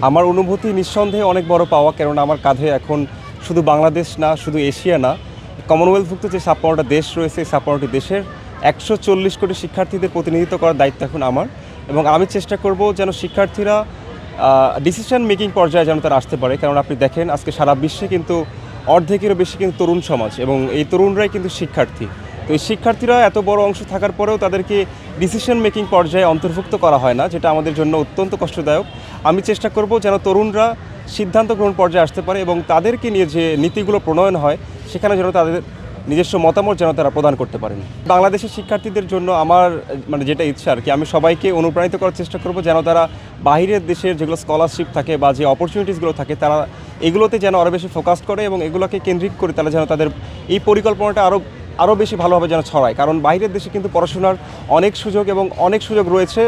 আমার অনুভূতি নিঃসন্দেহে অনেক বড় পাওয়া, কারণ আমার কাঁধে এখন শুধু বাংলাদেশ না, শুধু এশিয়া না, কমনওয়েলথভুক্ত যে ৫৬টা দেশ রয়েছে, এই ৫৬টি দেশের ১৪০ কোটি শিক্ষার্থীদের প্রতিনিধিত্ব করার দায়িত্ব এখন আমার। এবং আমি চেষ্টা করব যেন শিক্ষার্থীরা ডিসিশন মেকিং পর্যায়ে যেন তারা আসতে পারে। কারণ আপনি দেখেন আজকে সারা বিশ্বে কিন্তু অর্ধেকেরও বেশি কিন্তু তরুণ সমাজ, এবং এই তরুণরাই কিন্তু শিক্ষার্থী। তো এই শিক্ষার্থীরা এত বড় অংশ থাকার পরেও তাদেরকে ডিসিশন মেকিং পর্যায়ে অন্তর্ভুক্ত করা হয় না, যেটা আমাদের জন্য অত্যন্ত কষ্টদায়ক। আমি চেষ্টা করব যেন তরুণরা সিদ্ধান্ত গ্রহণ পর্যায়ে আসতে পারে, এবং তাদেরকে নিয়ে যে নীতিগুলো প্রণয়ন হয় সেখানে যেন তাদের নিজস্ব মতামত যেন তারা প্রদান করতে পারেন। বাংলাদেশের শিক্ষার্থীদের জন্য আমার যেটা ইচ্ছা আর কি, আমি সবাইকে অনুপ্রাণিত করার চেষ্টা করব যেন তারা বাইরের দেশের যেগুলো স্কলারশিপ থাকে বা যে অপরচুনিটিসগুলো থাকে তারা এগুলোতে যেন আরও বেশি ফোকাস করে, এবং এগুলোকে কেন্দ্রিক করে তারা যেন তাদের এই পরিকল্পনাটা আরও বেশি ভালোভাবে যেন ছড়ায়। কারণ বাইরের দেশে কিন্তু পড়াশোনার অনেক সুযোগ এবং অনেক সুযোগ রয়েছে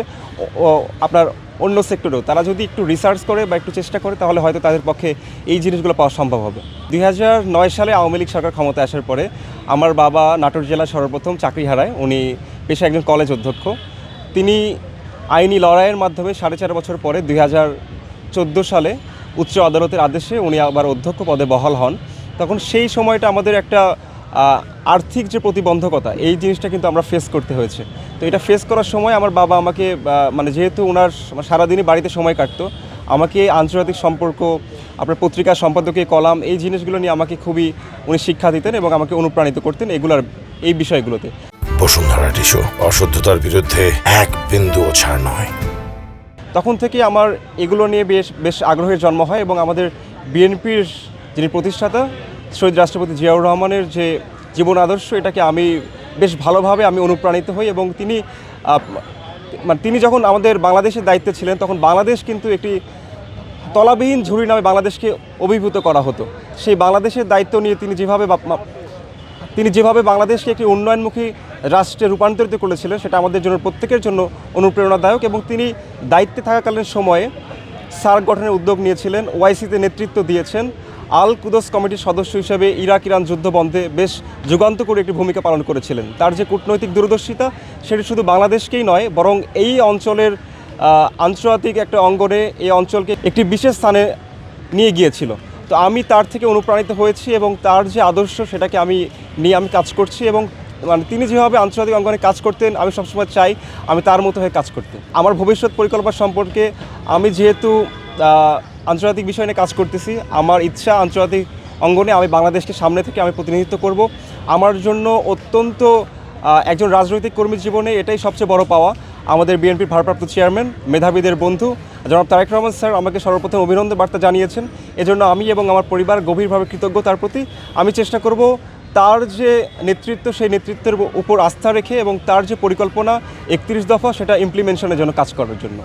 আপনার অন্য সেক্টরেও। তারা যদি একটু রিসার্চ করে বা একটু চেষ্টা করে তাহলে হয়তো তাদের পক্ষে এই জিনিসগুলো পাওয়া সম্ভব হবে। ২০০৯ সালে আওয়ামী লীগ সরকার ক্ষমতায় আসার পরে আমার বাবা নাটোর জেলায় সর্বপ্রথম চাকরি হারায়। উনি পেশায় একজন কলেজ অধ্যক্ষ। তিনি আইনি লড়াইয়ের মাধ্যমে ৪.৫ বছর পরে ২০১৪ সালে উচ্চ আদালতের আদেশে উনি আবার অধ্যক্ষ পদে বহাল হন। তখন সেই সময়টা আমাদের একটা আর্থিক যে প্রতিবন্ধকতা, এই জিনিসটা কিন্তু আমরা ফেস করতে হয়েছে। তো এটা ফেস করার সময় আমার বাবা আমাকে যেহেতু ওনার সারাদিনই বাড়িতে সময় কাটতো, আমাকে আন্তর্জাতিক সম্পর্ক, আপনার পত্রিকার সম্পাদকীয় কলাম, এই জিনিসগুলো নিয়ে আমাকে খুবই উনি শিক্ষা দিতেন এবং আমাকে অনুপ্রাণিত করতেন এই বিষয়গুলোতে। বসুন্ধরা টিস্যু, অশুদ্ধতার বিরুদ্ধে এক বিন্দুও ছাড় নয়। তখন থেকে আমার এগুলো নিয়ে বেশ আগ্রহের জন্ম হয়, এবং আমাদের বিএনপির যিনি প্রতিষ্ঠাতা শহীদ রাষ্ট্রপতি জিয়াউর রহমানের যে জীবন আদর্শ, এটাকে আমি বেশ ভালোভাবে অনুপ্রাণিত হই। এবং তিনি যখন আমাদের বাংলাদেশের দায়িত্বে ছিলেন, তখন বাংলাদেশ কিন্তু একটি তলাবিহীন ঝুড়ি নামে বাংলাদেশকে অভিভূত করা হতো। সেই বাংলাদেশের দায়িত্ব নিয়ে তিনি যেভাবে বাংলাদেশকে একটি উন্নয়নমুখী রাষ্ট্রে রূপান্তরিত করেছিলেন, সেটা আমাদের জন্য প্রত্যেকের জন্য অনুপ্রেরণাদায়ক। এবং তিনি দায়িত্বে থাকাকালীন সময়ে সার্ক গঠনের উদ্যোগ নিয়েছিলেন, ওআইসিতে নেতৃত্ব দিয়েছেন, আল কুদস কমিটির সদস্য হিসেবে ইরাক ইরান যুদ্ধ বন্ধে বেশ যুগান্তকারী একটি ভূমিকা পালন করেছিলেন। তার যে কূটনৈতিক দূরদর্শিতা, সেটি শুধু বাংলাদেশকেই নয়, বরং এই অঞ্চলের আন্তর্জাতিক একটা অঙ্গনে এই অঞ্চলকে একটি বিশেষ স্থানে নিয়ে গিয়েছিল। তো আমি তার থেকে অনুপ্রাণিত হয়েছি, এবং তার যে আদর্শ সেটাকে আমি কাজ করছি। এবং তিনি যেভাবে আন্তর্জাতিক অঙ্গনে কাজ করতেন, আমি সবসময় চাই আমি তার মতো হয়ে কাজ করতে। আমার ভবিষ্যৎ পরিকল্পনা সম্পর্কে, আমি যেহেতু আন্তর্জাতিক বিষয় নিয়ে কাজ করতেছি, আমার ইচ্ছা আন্তর্জাতিক অঙ্গনে আমি বাংলাদেশকে সামনে থেকে আমি প্রতিনিধিত্ব করব। আমার জন্য অত্যন্ত একজন রাজনৈতিক কর্মীর জীবনে এটাই সবচেয়ে বড় পাওয়া। আমাদের বিএনপির ভারপ্রাপ্ত চেয়ারম্যান, মেধাবীদের বন্ধু জনাব তারেক রহমান স্যার আমাকে সর্বপ্রথম অভিনন্দন বার্তা জানিয়েছেন। এজন্য আমি এবং আমার পরিবার গভীরভাবে কৃতজ্ঞ তার প্রতি। আমি চেষ্টা করব তার যে নেতৃত্ব, সেই নেতৃত্বের উপর আস্থা রেখে এবং তার যে পরিকল্পনা ৩১ দফা, সেটা ইমপ্লিমেন্টেশনের জন্য কাজ করার জন্য।